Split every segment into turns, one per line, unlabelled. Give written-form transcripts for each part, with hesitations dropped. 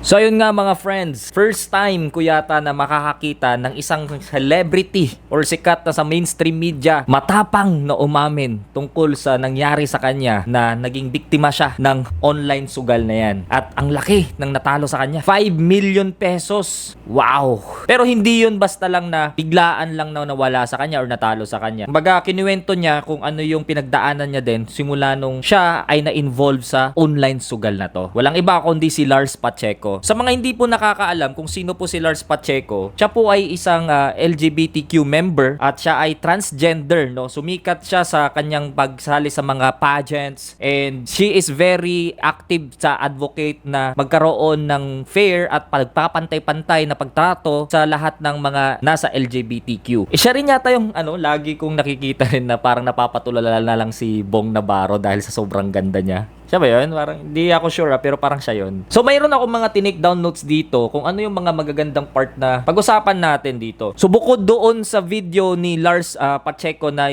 So ayun nga mga friends, first time ko yata na makakakita ng isang celebrity or sikat na sa mainstream media matapang na umamin tungkol sa nangyari sa kanya na naging biktima siya ng online sugal na yan. At ang laki ng natalo sa kanya, 5 million pesos. Wow! Pero hindi yun basta lang na biglaan lang na nawala sa kanya or natalo sa kanya. Kumbaga kinuwento niya kung ano yung pinagdaanan niya din simula nung siya ay na-involve sa online sugal na to. Walang iba kundi si Lars Pacheco. Sa mga hindi po nakakaalam kung sino po si Lars Pacheco, siya po ay isang LGBTQ member at siya ay transgender, no? Sumikat siya sa kanyang pagsali sa mga pageants and she is very active sa advocate na magkaroon ng fair at pagpapantay-pantay na pagtrato sa lahat ng mga nasa LGBTQ. Siya rin yata yung lagi kong nakikita rin na parang napapatulala na lang si Bong Navarro dahil sa sobrang ganda niya. Siya ba yun? Parang hindi ako sure pero parang siya yun. So mayroon ako mga tinake down notes dito kung ano yung mga magagandang part na pag-usapan natin dito. So bukod doon sa video ni Lars Pacheco na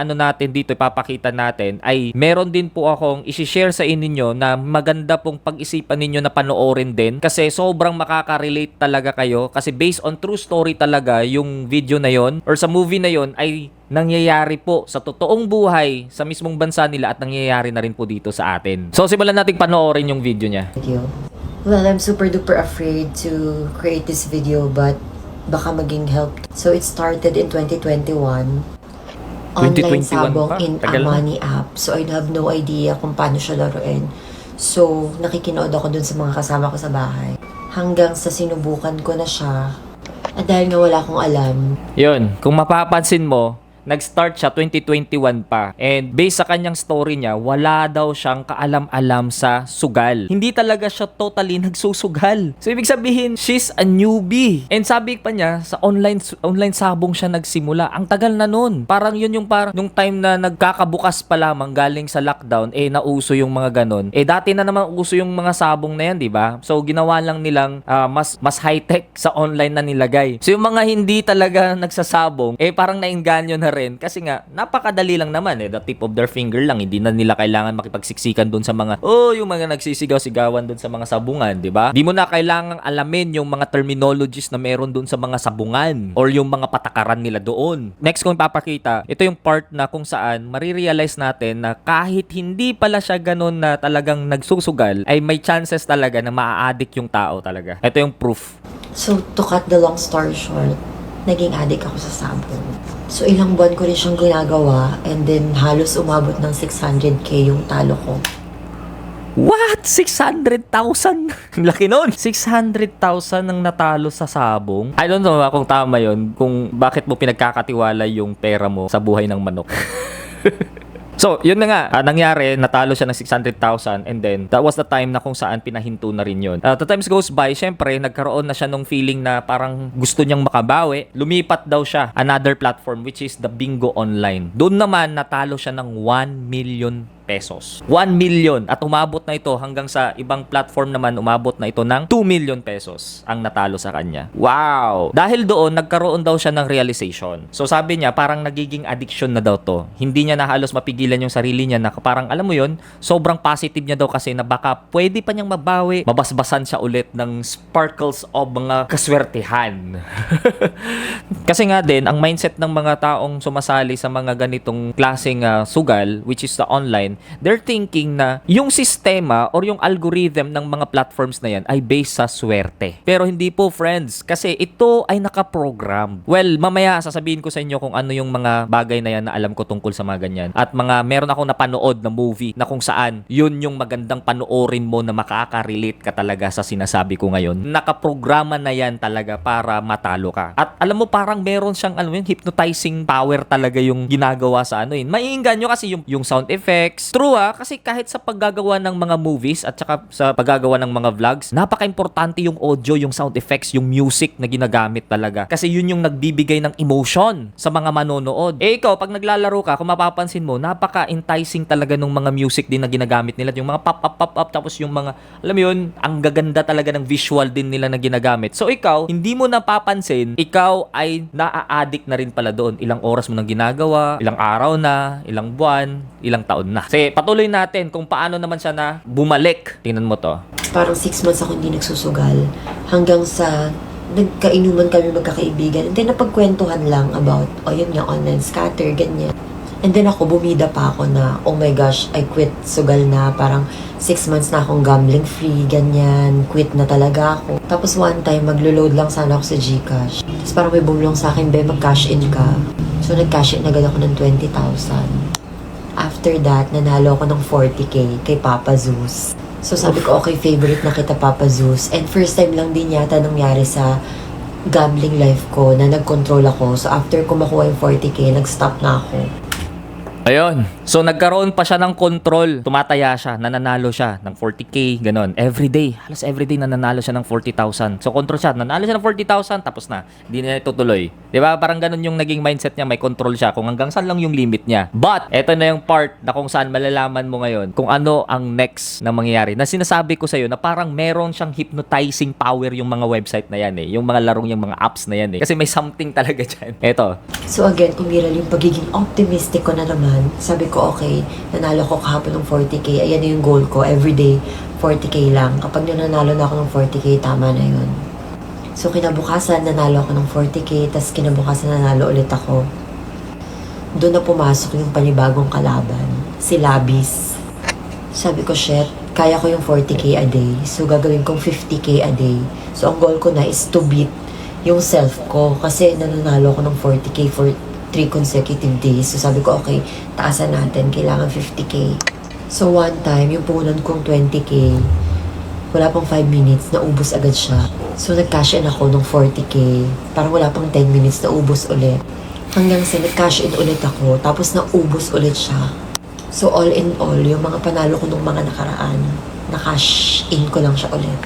natin dito, ipapakita natin, ay meron din po akong isi-share sa inyo na maganda pong pag-isipan ninyo na panoorin din kasi sobrang makaka-relate talaga kayo kasi based on true story talaga yung video na yon or sa movie na yon ay nangyayari po sa totoong buhay sa mismong bansa nila at nangyayari na rin po dito sa atin. So simulan nating panoorin yung video niya.
Well, I'm super duper afraid to create this video but baka maging help. So it started in 2021. Online sabong in Amani app. So I'd have no idea kung paano siya laruin. So nakikinood ako dun sa mga kasama ko sa bahay. Hanggang sa sinubukan ko na siya. At dahil nga wala akong alam.
Yun, kung mapapansin mo, nag-start siya 2021 pa. And based sa kanyang story niya, wala daw siyang kaalam-alam sa sugal. Hindi talaga siya totally nagsusugal. So ibig sabihin, she's a newbie. And sabi pa niya, sa online sabong siya nagsimula. Ang tagal na nun. Parang yun yung nung time na nagkakabukas pa lamang galing sa lockdown, nauso yung mga ganon. Dati na naman uso yung mga sabong na yan, di ba? So ginawa lang nilang mas high-tech sa online na nilagay. So yung mga hindi talaga nagsasabong, parang nainganyo na rin kasi nga napakadali lang naman the tip of their finger lang, hindi na nila kailangan makipagsiksikan doon sa mga yung mga nagsisigaw-sigawan doon sa mga sabungan, di ba? Di mo na kailangang alamin yung mga terminologies na meron doon sa mga sabungan or yung mga patakaran nila doon. Next kong papakita, ito yung part na kung saan marirealize natin na kahit hindi pala siya ganun na talagang nagsusugal, ay may chances talaga na maa-addict yung tao talaga. Ito yung proof.
So to cut the long story short, naging addict ako sa sabong. So ilang buwan ko rin siyang ginagawa and then halos umabot ng 600k yung talo ko.
What? 600,000? Laki nun! 600,000 ang natalo sa sabong? I don't know kung tama yun, kung bakit mo pinagkakatiwala yung pera mo sa buhay ng manok. So, yun na nga, nangyari, natalo siya ng 600,000 and then that was the time na kung saan pinahinto na rin yun. The times goes by, syempre, nagkaroon na siya nung feeling na parang gusto niyang makabawi. Lumipat daw siya another platform which is the Bingo Online. Doon naman, natalo siya ng 1 million pesos. 1 million at umabot na ito hanggang sa ibang platform naman umabot na ito ng 2 million pesos ang natalo sa kanya. Wow! Dahil doon nagkaroon daw siya ng realization. So sabi niya parang nagiging addiction na daw to. Hindi niya na halos mapigilan yung sarili niya na parang alam mo yun, sobrang positive niya daw kasi na baka pwede pa niyang mabawi, mabasbasan siya ulit ng sparkles of mga kaswertehan. Kasi nga din ang mindset ng mga taong sumasali sa mga ganitong klaseng sugal which is the online, they're thinking na yung sistema or yung algorithm ng mga platforms na yan ay based sa swerte. Pero hindi po friends, kasi ito ay nakaprogram. Well, mamaya sasabihin ko sa inyo kung ano yung mga bagay na yan na alam ko tungkol sa mga ganyan. At meron akong napanood na movie na kung saan yun yung magandang panoorin mo na makaka-relate ka talaga sa sinasabi ko ngayon. Nakaprograma na yan talaga para matalo ka. At alam mo parang meron siyang hypnotizing power talaga yung ginagawa sa maiinganyo kasi yung sound effects. True kasi kahit sa paggagawa ng mga movies at saka sa paggagawa ng mga vlogs, napaka-importante yung audio, yung sound effects, yung music na ginagamit talaga. Kasi yun yung nagbibigay ng emotion sa mga manonood. Ikaw, pag naglalaro ka, kung mapapansin mo, napaka-enticing talaga ng mga music din na ginagamit nila. Yung mga pop-up, tapos yung mga, alam mo yun, ang gaganda talaga ng visual din nila na ginagamit. So ikaw, hindi mo napapansin, ikaw ay naa-addict na rin pala doon. Ilang oras mo nang ginagawa, ilang araw na, ilang buwan, ilang taon na. Kasi patuloy natin kung paano naman siya na bumalik. Tingnan mo to.
Parang 6 months ako hindi nagsusugal. Hanggang sa nagkainuman kami magkakaibigan. And then napagkwentuhan lang about, yun nga, online scatter, ganyan. And then ako, bumida pa ako na, oh my gosh, I quit sugal na. Parang 6 months na akong gambling free, ganyan. Quit na talaga ako. Tapos one time, maglo-load lang sana ako sa GCash. Tapos parang may bumulong sa akin, be, mag-cash in ka. So nag-cash in agad ako ng 20,000. After that, nanalo ako ng 40K kay Papa Zeus. So sabi ko, okay, favorite na kita, Papa Zeus. And first time lang din yata nangyari sa gambling life ko na nag-control ako. So after ko makuha yung 40K, nag-stop na ako.
Ayun. So, nagkaroon pa siya ng control. Tumataya siya, nananalo siya ng 40K, ganon. Everyday. Halos everyday nananalo siya ng 40,000. So, control siya. Nanalo siya ng 40,000, tapos na. Hindi na itutuloy. Diba? Parang ganon yung naging mindset niya. May control siya kung hanggang saan lang yung limit niya. But, eto na yung part na kung saan malalaman mo ngayon kung ano ang next na mangyayari. Na sinasabi ko sa'yo na parang meron siyang hypnotizing power yung mga website na yan eh. Yung mga larong yung mga apps na yan eh. Kasi may something talaga dyan. Eto.
So again, umiral yung pagiging optimistic ko na naman. Sabi ko, okay, nanalo ko kahapon ng 40K. Ayan na yung goal ko. Everyday, 40K lang. Kapag nanalo na ako ng 40K, tama na yun. So, kinabukasan, nanalo ako ng 40K. Tapos, kinabukasan, nanalo ulit ako. Doon na pumasok yung panibagong kalaban. Si Labis. Sabi ko, shit, kaya ko yung 40K a day. So, gagawin kong 50K a day. So, ang goal ko na is to beat yung self ko. Kasi, nananalo ako ng 40K for 3 consecutive days. So sabi ko, okay, taasan natin. Kailangan 50K. So one time, yung puhunan kong 20K, wala pang 5 minutes, naubos agad siya. So nag-cash in ako ng 40K. Parang wala pang 10 minutes, naubos ulit. Hanggang sa nag-cash in ulit ako, tapos naubos ulit siya. So all in all, yung mga panalo ko nung mga nakaraan, na-cash in ko lang siya ulit.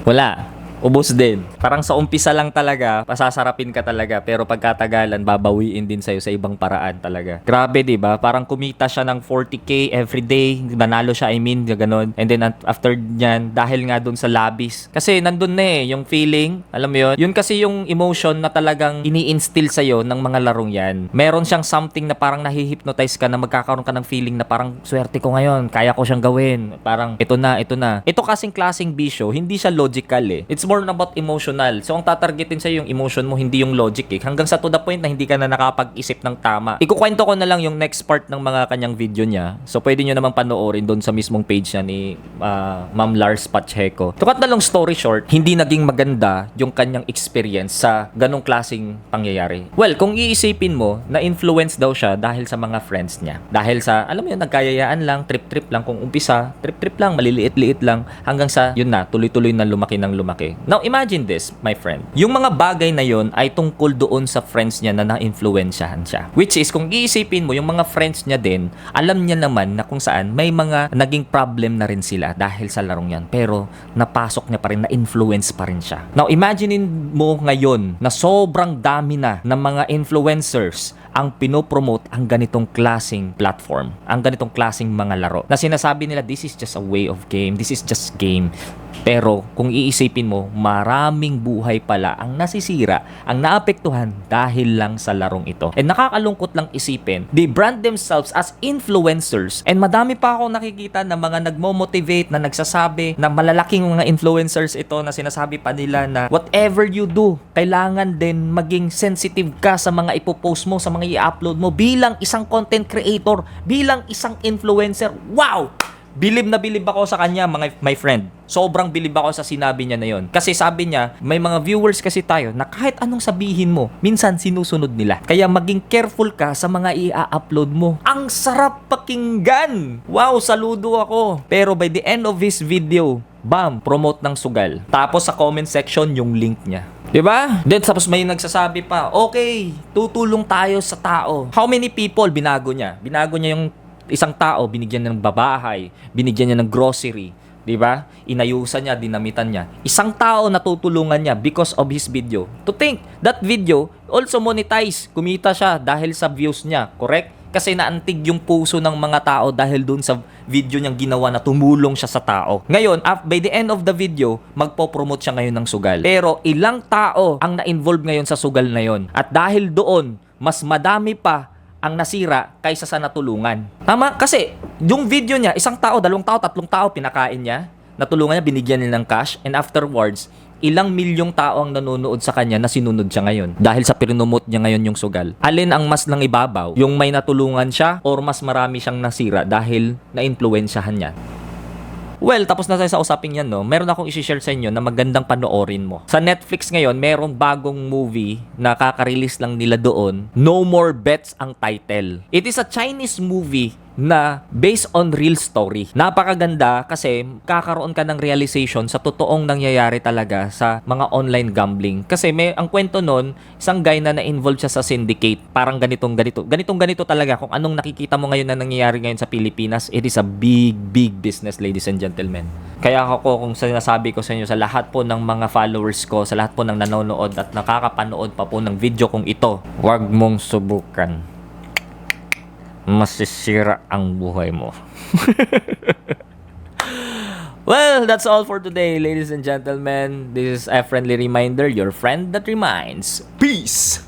Wala. Ubos din. Parang sa umpisa lang talaga, pasasarapin ka talaga. Pero pagkatagalan, babawiin din sa'yo sa ibang paraan talaga. Grabe, di ba? Parang kumita siya ng 40K everyday. Nanalo siya, ganon. And then after nyan, dahil nga dun sa labis. Kasi nandun na eh, yung feeling, alam mo yun? Yun kasi yung emotion na talagang ini-instill sa'yo ng mga larong yan. Meron siyang something na parang nahihypnotize ka na magkakaroon ka ng feeling na parang swerte ko ngayon, kaya ko siyang gawin. Parang ito na, ito na. Ito kasing klaseng bisyo, hindi siya logical eh. It's more about emotional. So, ang tatargetin sa'yo yung emotion mo, hindi yung logic eh. Hanggang sa to the point na hindi ka na nakapag-isip ng tama. Ikukwento ko na lang yung next part ng mga kanyang video niya. So, pwede nyo naman panoorin doon sa mismong page niya ni Ma'am Lars Pacheco. To cut na long story short, hindi naging maganda yung kanyang experience sa ganong klaseng pangyayari. Well, kung iisipin mo, na-influence daw siya dahil sa mga friends niya. Dahil sa, alam mo yun, nagkayayaan lang, trip-trip lang. Kung umpisa, trip-trip lang, maliliit-liit lang. Hanggang sa, yun na, tuloy-tuloy na lumaki ng lumaki. Now, imagine this, my friend. Yung mga bagay na yon ay tungkol doon sa friends niya na na-influensyahan siya. Which is, kung iisipin mo, yung mga friends niya din, alam niya naman na kung saan may mga naging problem na rin sila dahil sa larong yan. Pero, napasok niya pa rin, na-influence pa rin siya. Now, imaginein mo ngayon na sobrang dami na ng mga influencers ang pinopromote ang ganitong klaseng platform, ang ganitong klaseng mga laro. Na sinasabi nila, this is just a way of game, this is just game. Pero kung iisipin mo, maraming buhay pala ang nasisira, ang naapektuhan dahil lang sa larong ito. And nakakalungkot lang isipin, they brand themselves as influencers. And madami pa ako nakikita na mga nagmo-motivate, na nagsasabi, na malalaking mga influencers ito na sinasabi pa nila na whatever you do, kailangan din maging sensitive ka sa mga ipopost mo, sa mga i-upload mo bilang isang content creator, bilang isang influencer. Wow! Bilib na bilib ako sa kanya, my friend. Sobrang bilib ako sa sinabi niya na yon. Kasi sabi niya, may mga viewers kasi tayo na kahit anong sabihin mo, minsan sinusunod nila. Kaya maging careful ka sa mga i-upload mo. Ang sarap pakinggan! Wow, saludo ako. Pero by the end of this video, bam, promote ng sugal. Tapos sa comment section, yung link niya. Diba? Then tapos may nagsasabi pa, okay, tutulong tayo sa tao. How many people binago niya? Binago niya yung isang tao, binigyan niya ng babahay, binigyan niya ng grocery, di ba? Inayusan niya, dinamitan niya. Isang tao na tutulungan niya because of his video. To think, that video also monetize. Kumita siya dahil sa views niya, correct? Kasi naantig yung puso ng mga tao dahil dun sa video niyang ginawa na tumulong siya sa tao. Ngayon, by the end of the video, magpo-promote siya ngayon ng sugal. Pero ilang tao ang na-involve ngayon sa sugal na yon? At dahil doon, mas madami pa ang nasira kaysa sa natulungan. Tama? Kasi yung video niya, 1 tao, 2 tao, 3 tao pinakain niya, natulungan niya, binigyan niya ng cash, and afterwards, ilang milyong tao ang nanonood sa kanya na sinunod siya ngayon dahil sa pinunumot niya ngayon yung sugal. Alin ang mas nang ibabaw? Yung may natulungan siya or mas marami siyang nasira dahil na-influensyahan niya? Well, tapos na tayo sa usaping yan, no? Meron akong isi-share sa inyo na magandang panoorin mo. Sa Netflix ngayon, merong bagong movie na kaka-release lang nila doon. No More Bets ang title. It is a Chinese movie na based on real story. Napakaganda kasi kakaroon ka ng realization sa totoong nangyayari talaga sa mga online gambling. Kasi ang kwento nun, isang guy na na-involve siya sa syndicate. Parang ganito talaga. Kung anong nakikita mo ngayon na nangyayari ngayon sa Pilipinas, it is a big business, ladies and gentlemen. Kaya ako, kung sinasabi ko sa inyo, sa lahat po ng mga followers ko, sa lahat po ng nanonood at nakakapanood pa po ng video kong ito, huwag mong subukan. Masisira ang buhay mo. Well, that's all for today, ladies and gentlemen. This is a friendly reminder, your friend that reminds. Peace!